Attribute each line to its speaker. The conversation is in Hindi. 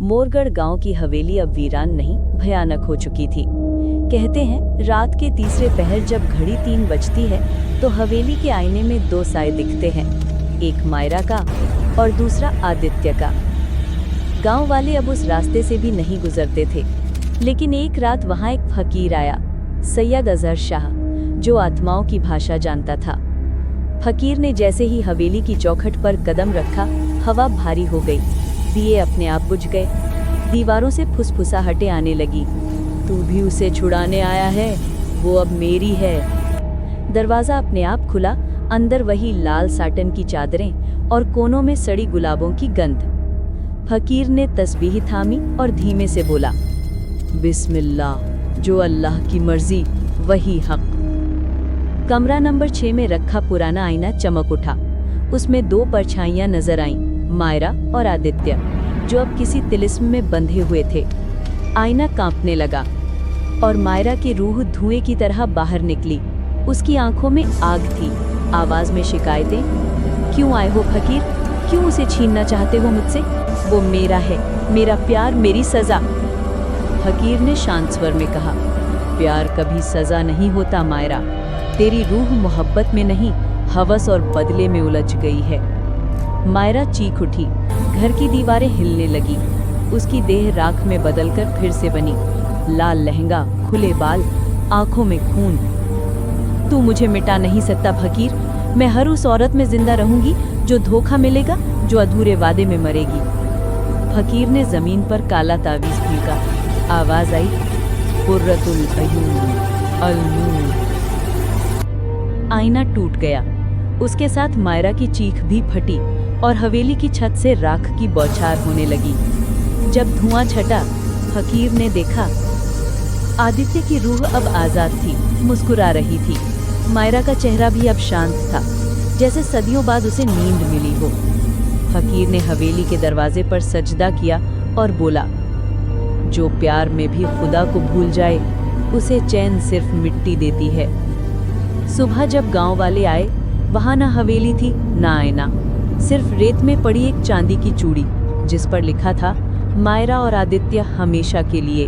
Speaker 1: मोरगढ़ गांव की हवेली अब वीरान नहीं, भयानक हो चुकी थी। कहते हैं रात के तीसरे पहर जब घड़ी 3 बजती है तो हवेली के आईने में 2 साए दिखते हैं, एक मायरा का और दूसरा आदित्य का। गांव वाले अब उस रास्ते से भी नहीं गुजरते थे, लेकिन एक रात वहां एक फकीर आया, सैयद अजहर शाह, जो आत्माओं की भाषा जानता था। फकीर ने जैसे ही हवेली की चौखट पर कदम रखा, हवा भारी हो गई, दिए अपने आप बुझ गए, दीवारों से फुसफुसाहटें आने लगी। तू भी उसे छुड़ाने आया है, वो अब मेरी है। दरवाजा अपने आप खुला, अंदर वही लाल साटन की चादरें और कोनों में सड़ी गुलाबों की गंध। फकीर ने तस्बीह थामी और धीमे से बोला, बिस्मिल्लाह, जो अल्लाह की मर्जी वही हक। कमरा नंबर 6 में रखा पुराना आईना चमक उठा। उसमें 2 परछाइयां नजर आईं, मायरा और आदित्य, जो अब किसी तिलिस्म में बंधे हुए थे। आईना कांपने लगा और मायरा की रूह धुएं की तरह बाहर निकली। उसकी आंखों में आग थी, आवाज में शिकायतें। क्यों आए हो फकीर? क्यों उसे छीनना चाहते हो मुझसे? वो मेरा है, मेरा प्यार, मेरी सजा। फकीर ने शांत स्वर में कहा, प्यार कभी सजा नहीं होता मायरा। तेरी रूह मोहब्बत में नहीं, हवस और बदले में उलझ गई है। मायरा चीख उठी, घर की दीवारें हिलने लगी। उसकी देह राख में बदलकर फिर से बनी, लाल लहंगा, खुले बाल, आंखों में खून। तू मुझे मिटा नहीं सकता फकीर। मैं हर उस औरत में जिंदा रहूंगी जो धोखा मिलेगा, जो अधूरे वादे में मरेगी। फकीर ने जमीन पर काला तावीज फीका। आवाज आई, कुर्रतुल अयून अल नूर। आईना टूट गया, उसके साथ मायरा की चीख भी फटी और हवेली की छत से राख की बौछार होने लगी। जब धुआं छटा, फकीर ने देखा आदित्य की रूह अब आजाद थी, मुस्कुरा रही थी। मायरा का चेहरा भी अब शांत था, जैसे सदियों बाद उसे नींद मिली हो। फकीर ने हवेली के दरवाजे पर सजदा किया और बोला, जो प्यार में भी खुदा को भूल जाए, उसे चैन सिर्फ मिट्टी देती है। सुबह जब गांव वाले आए, वहां ना हवेली थी ना आईना, सिर्फ रेत में पड़ी एक चांदी की चूड़ी, जिस पर लिखा था, मायरा और आदित्य हमेशा के लिए।